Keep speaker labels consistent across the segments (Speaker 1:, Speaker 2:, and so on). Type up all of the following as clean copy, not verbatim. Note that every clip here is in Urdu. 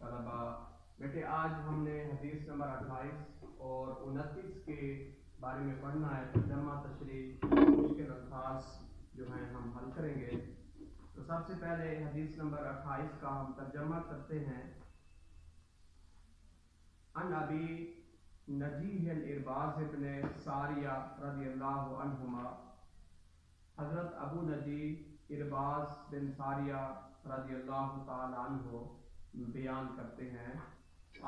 Speaker 1: طلبا، بیٹے آج ہم نے حدیث نمبر 28 اور 29 کے بارے میں پڑھنا ہے۔ ترجمہ تشریح مشکل الفاظ جو ہیں ہم حل کریں گے۔ تو سب سے پہلے حدیث نمبر 28 کا ہم ترجمہ کرتے ہیں۔ ان ابی نجیح الارباز ابن ساریہ رضی اللہ عنہما، حضرت ابو نجیح ارباز بن ساریہ رضی اللہ تعالی عنہ بیان کرتے ہیں،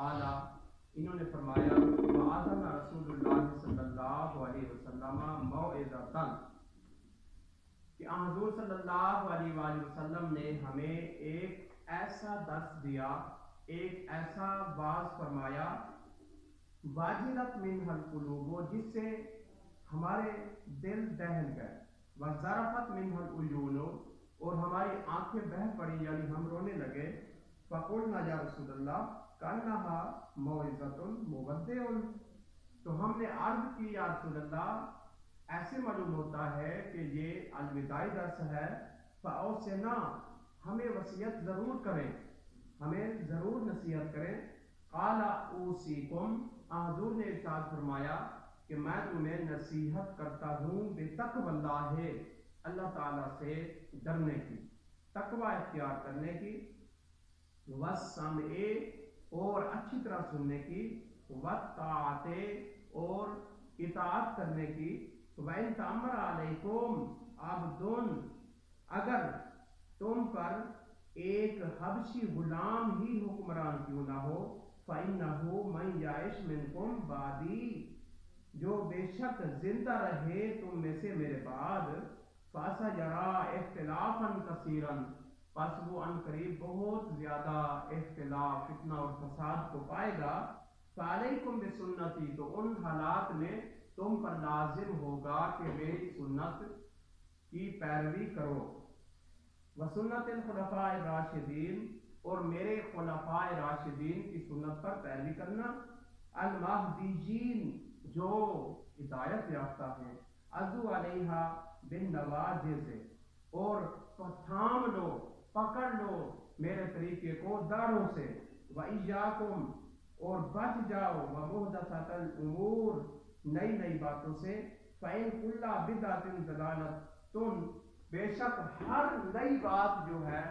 Speaker 1: اعلیٰ انہوں نے فرمایا وَآذَنَ رسول اللہ صلی اللہ علیہ وسلم موعظۃً، کہ حضور صلی اللہ علیہ وآلہ وسلم نے ہمیں ایک ایسا درس دیا، ایک ایسا واعظ فرمایا، واجلت منہ القلوب، جس سے ہمارے دل دہل گئے، وَذَرَفَتْ مِنْهُ الْعُيُونُ، اور ہماری آنکھیں بہہ پڑی، یعنی ہم رونے لگے۔ فَقُلْنَا یا رسول اللہ كَأَنَّهَا مَوْعِظَةٌ مُوَدِّعٌ، تو ہم نے عرض کی یا رسول اللہ ایسے معلوم ہوتا ہے کہ یہ الوداعی درس ہے، فَأَوْصِنَا، ہمیں وصیت ضرور کریں، ہمیں ضرور نصیحت کریں۔ قَالَ أُوصِيكُمْ، حضور نے ارشاد فرمایا کہ میں تمہیں نصیحت کرتا ہوں بتقوی اللہ، اللہ تعالیٰ سے ڈرنے کی، تقوی اختیار کرنے کی، والسمع، اور اچھی طرح سننے کی، والطاعت، اور اطاعت کرنے کی، وَإِن تَأَمَّرَ عَلَيْكُمْ عَبْدٌ، اگر تم پر ایک حبشی غلام ہی حکمران کیوں نہ ہو، فَإِنَّهُ مَن يَعِشْ مِنكُمْ بَعْدِي، جو بے شک زندہ رہے تم میں سے میرے بعد، فَسَيَرَىٰ اخْتِلَافًا كَثِيرًا، پس وہ ان قریب بہت زیادہ اختلاف، فتنہ اور فساد کو پائے گا۔ فَعَلَيْكُمْ بِسُنَّتِي، تو ان حالات میں تم پر لازم ہوگا کہ میری سنت کی پیروی کرو، وَسُنَّتِ الْخُلَفَاءِ الرَّاشِدِينَ، اور میرے خلفاء راشدین کی سنت پر پیروی کرنا، المہدیین، جو ہدایت یافتہ ہیں، عضوا علیہا بالنواجذ، اور تھام لو، پکڑ لو میرے طریقے کو داڑھوں سے، وَإِيَّاكُمْ، اور بچ جاؤ، وَمُحْدَثَاتِ الْأُمُورِ، نئی نئی باتوں سے، فَإِن كُلَّ بِدْعَةٍ ضَلَالَةٌ، بے شک ہر نئی بات جو ہے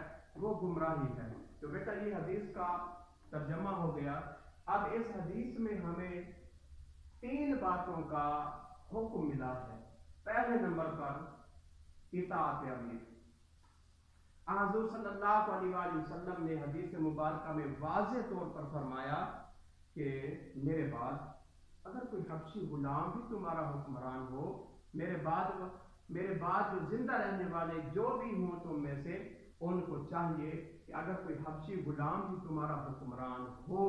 Speaker 1: وہ گمراہی ہے۔ تو بیٹا یہ حدیث کا ترجمہ ہو گیا۔ اب اس حدیث میں ہمیں 3 باتوں کا حکم ملا ہے۔ پہلے نمبر پر اطاعت امیر، حضور صلی اللہ علیہ وآلہ وسلم نے حدیث مبارکہ میں واضح طور پر فرمایا کہ میرے بعد اگر کوئی حبشی غلام بھی تمہارا حکمران ہو، میرے بعد جو زندہ رہنے والے جو بھی ہوں تم میں سے، ان کو چاہیے کہ اگر کوئی حبشی غلام بھی تمہارا حکمران ہو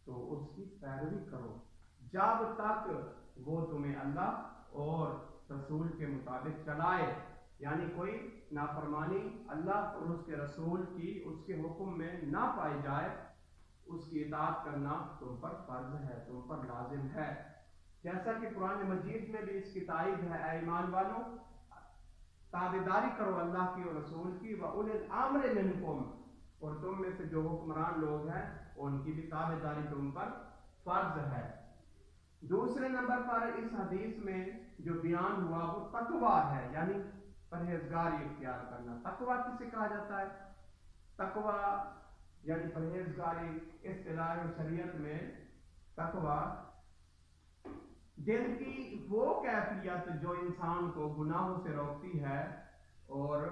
Speaker 1: تو اس کی پیروی کرو، جب تک وہ تمہیں اللہ اور رسول کے مطابق چلائے، یعنی کوئی نافرمانی اللہ اور اس کے رسول کی، اس کے حکم میں نہ پائی جائے، اس کی اطاعت کرنا تم پر فرض ہے، تم پر لازم ہے۔ جیسا کہ قرآن مجید میں بھی اس کی تائید ہے، اے ایمان والو تابعداری کرو اللہ کی اور رسول کی، وَأُولِي الْأَمْرِ مِنْكُمْ، اور تم میں سے جو حکمران لوگ ہیں ان کی بھی تابعداری تم پر فرض ہے۔ دوسرے نمبر پر اس حدیث میں جو بیان ہوا وہ تقوی ہے، یعنی پرہیزگاری اختیار کرنا۔ تقوی کسے کہا جاتا ہے؟ تقوی یعنی پرہیزگاری اصطلاح شریعت میں تقوی دل کی وہ کیفیت جو انسان کو گناہوں سے روکتی ہے اور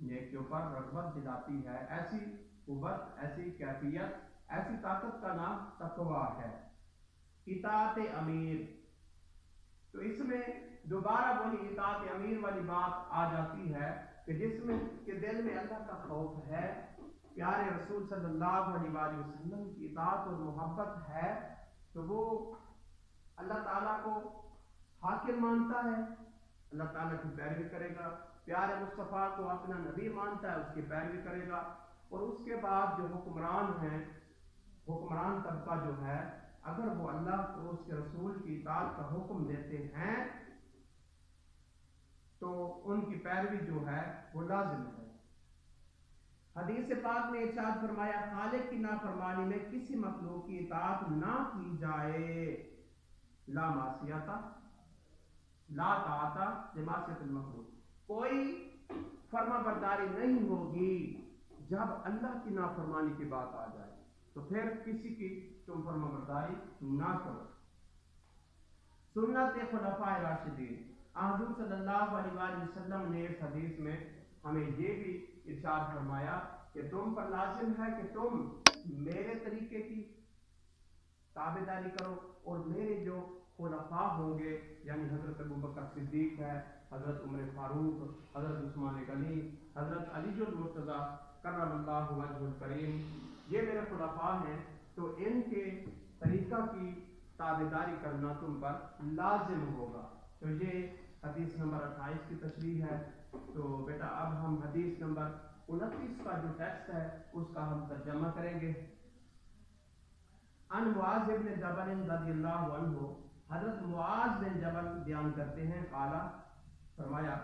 Speaker 1: نیکیوں پر رغبت دلاتی ہے، ایسی قوت، ایسی کیفیت، ایسی طاقت کا نام تقوی ہے۔ اطاعت امیر، تو اس میں دوبارہ وہی اطاعت امیر والی بات آ جاتی ہے کہ جس میں کہ دل میں اللہ کا خوف ہے، پیارے رسول صلی اللہ علیہ وآلہ وسلم کی اطاعت اور محبت ہے، تو وہ اللہ تعالیٰ کو حاکم مانتا ہے، اللہ تعالیٰ کی پیروی کرے گا، پیارے مصطفیٰ کو اپنا نبی مانتا ہے، اس کی پیروی کرے گا، اور اس کے بعد جو حکمران ہیں، حکمران طبقہ جو ہے، اگر وہ اللہ اور اس کے رسول کی اطاعت کا حکم دیتے ہیں تو ان کی پیروی جو ہے وہ لازم ہے۔ حدیث پاک میں ارشاد فرمایا خالق کی نافرمانی میں کسی مخلوق کی اطاعت نہ کی جائے. لا معصیت لا طاعت لمعصیت المخلوق. کوئی فرما برداری نہیں ہوگی جب اللہ کی نافرمانی کی بات آ جائے تو پھر کسی کی تم فرما برداری نہ کرو. سنت خلفاء راشدین. حضور صلی اللہ علیہ وآلہ وسلم نے اس حدیث میں ہمیں یہ بھی ارشاد فرمایا کہ تم پر لازم ہے کہ تم میرے طریقے کی تابعداری کرو اور میرے جو خلفاء ہوں گے یعنی حضرت ابوبکر صدیق ہے, حضرت عمر فاروق, حضرت عثمان غنی, حضرت علی المرتضیٰ کرم اللہ وجہ الکریم, یہ میرے خلفاء ہیں تو ان کے طریقہ کی تابعداری کرنا تم پر لازم ہوگا. تو یہ حدیث نمبر 28 کی تشریح ہے. تو بیٹا اب ہم حدیث نمبر 29 کا جو ٹیکسٹ ہے اس کا ہم ترجمہ کریں گے. ان معاذ بن جبل رضی اللہ عنہ, حضرت معاذ بن جبل بیان کرتے ہیں, قالا فرمایا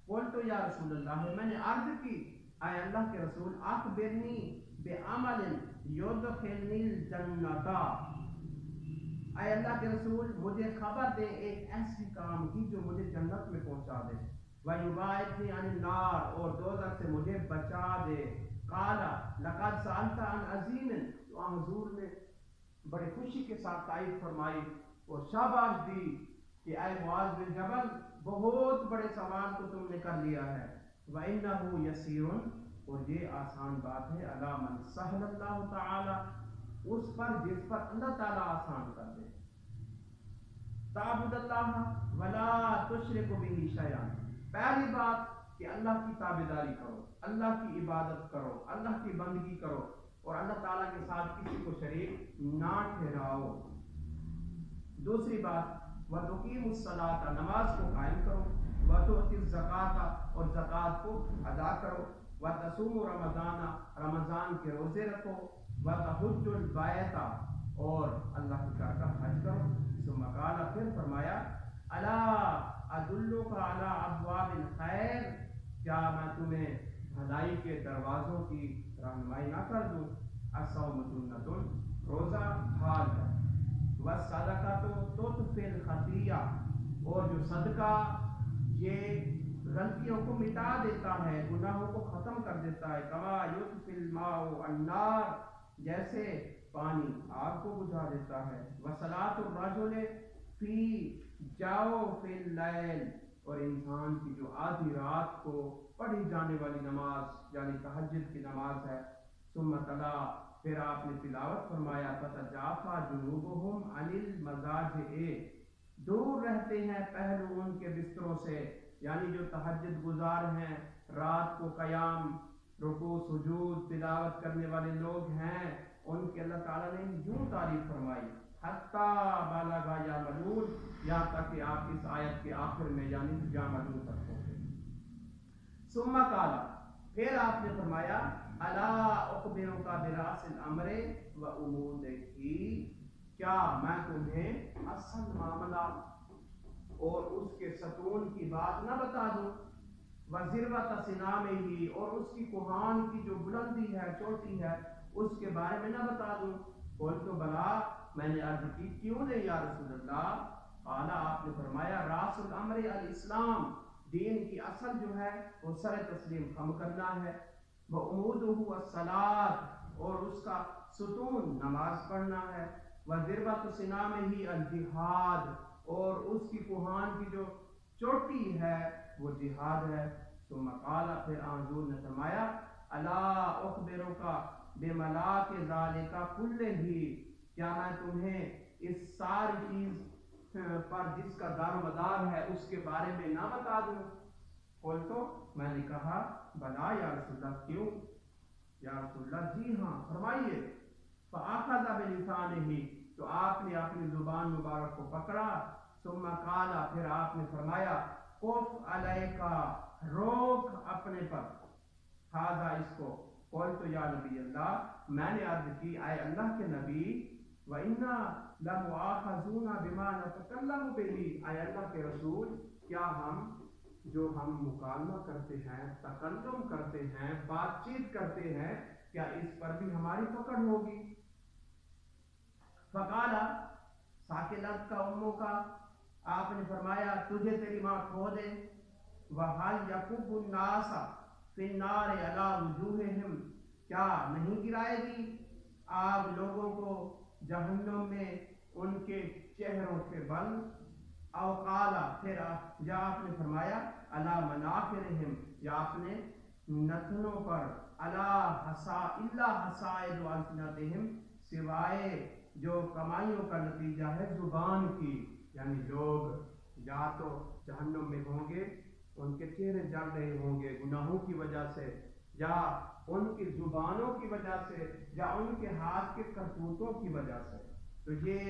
Speaker 1: قلت یا رسول اللہ, میں نے عرض کی اے اللہ کے رسول, اخبرنی بعمل یدخلنی الجنۃ, اے اللہ کے رسول مجھے خبر دیں ایک ایسی کام کی جو مجھے جنت میں پہنچا دے. وَيُبَاعِدْنِي عَنِ النَّارِ, اور دوزخ سے مجھے بچا دے. قَالَ لَقَدْ سَأَلْتَ عَنْ عَظِيمٍ, تو حضور نے بڑے خوشی کے ساتھ تائید فرمائی اور شاباش دی کہ اے معاذ بن جبل بہت بڑے سوال کو تم نے کر لیا ہے. وَإِنَّهُ يَسِيرٌ, اور یہ آسان بات ہے, عَلَى مَنْ سَهَلَ اللَّهُ تَعَالَى, اس پر جس پر اللہ تعالیٰ آسان کر دے. تعبد اللہ ولا تشرک به شیئا, پہلی بات کہ اللہ کی تابعداری کرو, اللہ کی عبادت کرو, اللہ کی بندگی کرو اور اللہ تعالیٰ کے ساتھ کسی کو شریک نہ ٹھہراؤ. دوسری بات وَتُقِيمُ الصَّلَاةَ, نماز کو قائم کرو. وَتُؤْتِ الزَّكَاةَ, اور زکوٰۃ کو ادا کرو. وَتَصُومُ رَمَضَانَ, رمضان کے روزے رکھو. وَتَحُجُّ الْبَيْتَ, اور اللہ کے گھر کا حج کرو. ثم قال, پھر فرمایا الا ادلک علی ابواب الخیر, کیا میں تمہیں بھلائی کے دروازوں کی رہنمائی نہ کر دوں. الصوم جنۃ, روزہ ڈھال ہے. والصدقۃ تطفی الخطیہ, اور جو صدقہ یہ غلطیوں کو مٹا دیتا ہے, گناہوں کو ختم کر دیتا ہے. کما یطفی الماء النار, جیسے پانی آگ کو بجھا دیتا ہے. وصلاۃ الرجل فی جاؤ فی اللیل, اور انسان کی جو آدھی رات کو پڑھی جانے والی نماز یعنی تہجد کی نماز ہے. ثم تلا, پھر آپ نے تلاوت فرمایا تتجافی جنوبہم عن المضاجع, دور رہتے ہیں پہلو ان کے بستروں سے, یعنی جو تہجد گزار ہیں, رات کو قیام رکوع سجود تلاوت کرنے والے لوگ ہیں, ان کے اللہ تعالیٰ نے یوں تعریف فرمائی حتیٰ بالغ یا ملول, یہاں تک کہ آپ اس آیت کے آخر میں یعنی یا ملول تک پہنچے. ثم قال, پھر آپ نے فرمایا الا اخبرک براس الامر وعمودہ, کیا میں تمہیں اصل معاملہ اور اس کے ستون کی بات نہ بتا دوں. وذروۃ سنامہ, اور اس کی کوہان کی جو بلندی ہے چوٹی ہے اس کے بارے میں نہ بتا دوں. قلت بلا, میں نے عرض کی کیوں نہیں یا رسول اللہ. قال, آپ نے فرمایا راس الامر الاسلام, دین کی اصل جو ہے وہ سر تسلیم خم کرنا ہے. وعمودہ الصلاۃ, اور اس کا ستون نماز پڑھنا ہے. وذروۃ سنامہ الجہاد, اور اس کی کوہان کی جو چوٹی ہے وہ جہاد ہے. ثم قال, پھر حضور نے فرمایا الا اخبرک بملاک ذالک کلہ, کیا میں تمہیں اس ساری چیز پر جس کا دار و مدار ہے اس کے بارے میں نہ بتا دوں. قلت, میں نے کہا بلا یا رسول اللہ, کیوں یا رسول اللہ, جی ہاں فرمائیے. فاخذ بلسانہ, تو آپ نے اپنی زبان مبارک کو پکڑا. ثم قال, پھر آپ نے فرمایا کف علیک, روک اپنے پر. ھذا, اس کو. قلت یا نبی اللہ, میں نے عرض کی اے اللہ کے نبی, وَإِنَّا لَمُؤَاخَذُونَ بِمَا نَتَكَلَّمُ بِهِ, اے اللہ کے رسول کیا ہم جو ہم مکالمہ کرتے ہیں، تکلم کرتے ہیں، بات چیت کرتے ہیں، کیا اس پر بھی ہماری پکڑ ہوگی؟ فقالا ساکلت کا اموں کا، آپ نے فرمایا تجھے تیری ماں کھو دے، وَحَلْ يَكُبُّ النَّاسَ فِي النَّارِ عَلَى وُجُوهِهِمْ، کیا نہیں گرائے گی آپ لوگوں کو جہنم میں ان کے چہروں کے بل؟ او قالا، پھر یا آپ نے فرمایا علی مناخرہم، یا آپ نے نتنوں پر، الا حصائد السنتہم، سوائے جو کمائیوں کا نتیجہ ہے زبان کی، یعنی لوگ یا تو جہنم میں ہوں گے، ان کے چہرے جل رہے ہوں گے گناہوں کی وجہ سے، یا ان کی زبانوں کی وجہ سے، یا ان کے ہاتھ کے کرتوتوں کی وجہ سے۔ تو یہ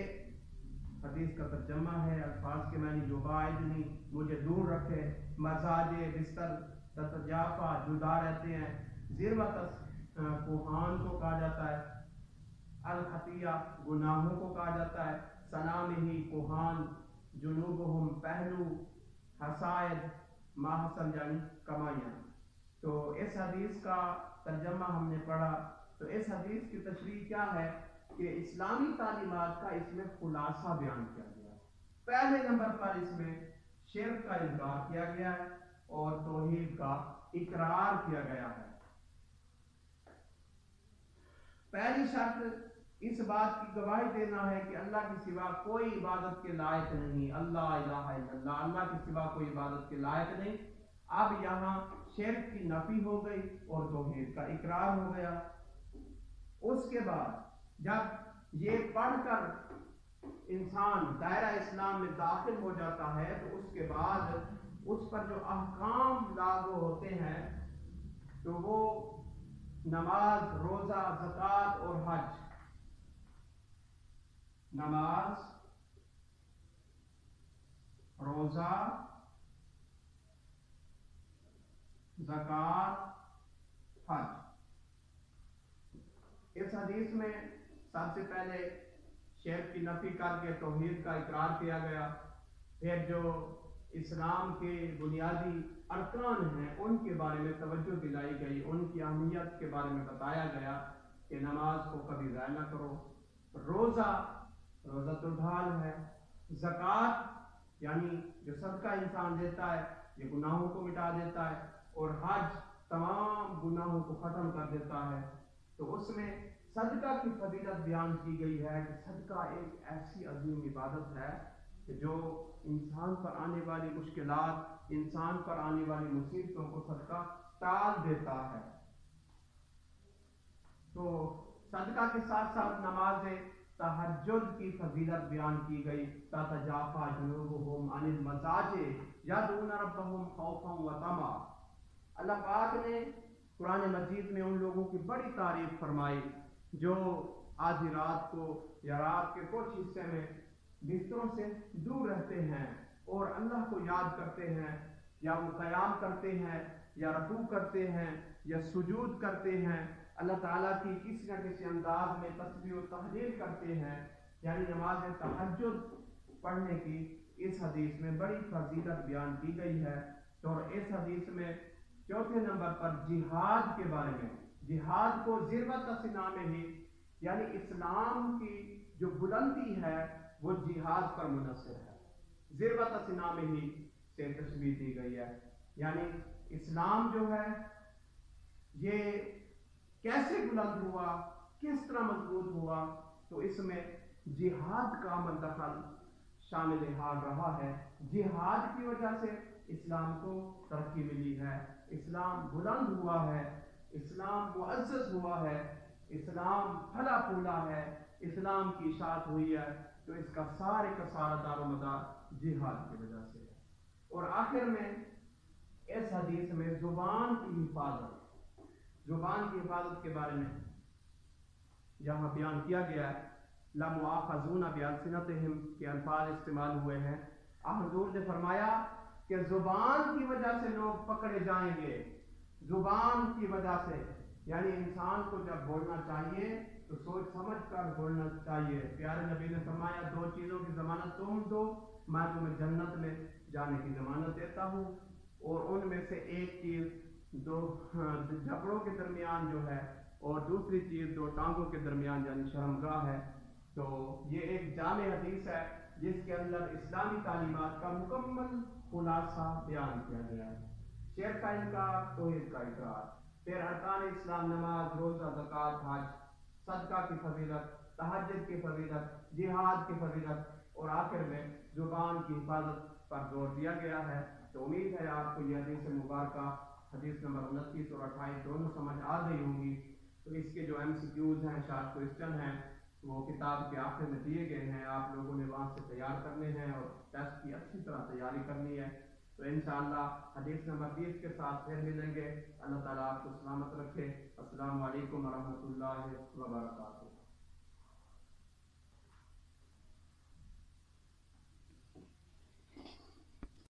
Speaker 1: حدیث کا ترجمہ ہے، الفاظ کے معنی یباعدنی، مجھے دور رکھے، مزاج بستر تتجافا، جدا رہتے ہیں، ذروتس کوہان کو کہا جاتا ہے، الخطیہ گناہوں کو کہا جاتا ہے، سنامہی کوہان، جنوبہم پہلو، حسائد ماحسن یعنی کمائیاں۔ تو اس حدیث کا ترجمہ ہم نے پڑھا، تو اس حدیث کی تشریح کیا ہے کہ اسلامی تعلیمات کا اس میں خلاصہ بیان کیا گیا ہے۔ پہلے نمبر پر اس میں شرک کا انکار کیا گیا ہے اور توحید کا اقرار کیا گیا ہے۔ پہلی شرط اس بات کی گواہی دینا ہے کہ اللہ کے سوا کوئی عبادت کے لائق نہیں، اللہ الہ الا اللہ، اللہ کے سوا کوئی عبادت کے لائق نہیں۔ اب یہاں شرک کی نفی ہو گئی اور توحید کا اقرار ہو گیا۔ اس کے بعد جب یہ پڑھ کر انسان دائرہ اسلام میں داخل ہو جاتا ہے تو اس کے بعد اس پر جو احکام لاگو ہوتے ہیں تو وہ نماز، روزہ، زکوٰۃ اور حج۔ نماز، روزہ، زکوٰۃ، حج۔ اس حدیث میں سب سے پہلے شرک کی نفی کر کے توحید کا اقرار کیا گیا، پھر جو اسلام کے بنیادی ارکان ہیں ان کے بارے میں توجہ دلائی گئی، ان کی اہمیت کے بارے میں بتایا گیا کہ نماز کو کبھی ضائع نہ کرو، روزہ الڈھال ہے، زکوٰۃ یعنی جو صدقہ انسان دیتا ہے یہ گناہوں کو مٹا دیتا ہے، اور حج تمام گناہوں کو ختم کر دیتا ہے۔ تو اس میں صدقہ کی فضیلت بیان کی گئی ہے کہ صدقہ ایک ایسی عظیم عبادت ہے کہ جو انسان پر آنے والی مشکلات، انسان پر آنے والی مصیبتوں کو صدقہ ٹال دیتا ہے۔ تو صدقہ کے ساتھ ساتھ نماز تہجد کی فضیلت بیان کی گئی، تتجافا جنوبہم عن المضاجع یدعون ربہم خوفا وطمعا۔ اللہ پاک نے قرآن مجید میں ان لوگوں کی بڑی تعریف فرمائی جو آدھی رات کو یا رات کے کچھ حصے میں بستروں سے دور رہتے ہیں اور اللہ کو یاد کرتے ہیں، یا وہ قیام کرتے ہیں، یا رکوع کرتے ہیں، یا سجود کرتے ہیں، اللہ تعالیٰ کی کسی نہ کسی انداز میں تسبیح و تحلیل کرتے ہیں، یعنی نماز تہجد پڑھنے کی اس حدیث میں بڑی فضیلت بیان کی گئی ہے۔ اور اس حدیث میں چوتھے نمبر پر جہاد کے بارے میں، جہاد کو ذروت اسلام ہی، یعنی اسلام کی جو بلندی ہے وہ جہاد پر منحصر ہے، ذروت اسلام ہی سے تشبیہ دی گئی ہے، یعنی اسلام جو ہے یہ کیسے بلند ہوا، کس طرح مضبوط ہوا، تو اس میں جہاد کا عمل دخل شامل حال رہا ہے۔ جہاد کی وجہ سے اسلام کو ترقی ملی ہے، اسلام بلند ہوا ہے، اسلام معزز ہوا ہے، اسلام پھلا پھولا ہے، اسلام کی اشاعت ہوئی ہے، تو اس کا سارے کا سارا دار و مدار جہاد کی وجہ سے ہے۔ اور آخر میں اس حدیث میں زبان کی حفاظت کے بارے میں یہاں بیان کیا گیا ہے، لَمُؤَاخَذُونَ بِأَلْسِنَتِهِمْ کے الفاظ استعمال ہوئے ہیں۔ حضور نے فرمایا کہ زبان کی وجہ سے لوگ پکڑے جائیں گے، زبان کی وجہ سے، یعنی انسان کو جب بولنا چاہیے تو سوچ سمجھ کر بولنا چاہیے۔ پیارے نبی نے فرمایا دو چیزوں کی ضمانت تم دو، میں تمہیں جنت میں جانے کی ضمانت دیتا ہوں، اور ان میں سے ایک چیز دو جھگڑوں کے درمیان جو ہے، اور دوسری چیز دو ٹانگوں کے درمیان یعنی شرمگاہ ہے۔ تو یہ ایک جامع حدیث ہے جس کے اندر اسلامی تعلیمات کا مکمل خلاصہ بیان کیا گیا ہے۔ شرک کا انکار، توحید کا اقرار، پھر ارکان اسلام نماز، روزہ، زکوٰۃ، حج، صدقہ کی فضیلت، تہجد کی فضیلت، جہاد کی فضیلت، اور آخر میں زبان کی حفاظت پر زور دیا گیا ہے۔ تو امید ہے آپ کو یہ حدیث مبارکہ، حدیث نمبر 29 اور 28 دونوں سمجھ آ گئی ہوں گی۔ تو اس کے جو MCQs ہیں، شارٹ کوئسچن ہیں، وہ کتاب کے آخر میں دیے گئے ہیں، آپ لوگوں نے وہاں سے تیار کرنے ہیں اور ٹیسٹ کی اچھی طرح تیاری کرنی ہے۔ تو انشاءاللہ حدیث نمبر 30 کے ساتھ پھر ملیں گے۔ اللہ تعالیٰ آپ کو سلامت رکھے۔ السلام علیکم ورحمۃ اللہ وبرکاتہ۔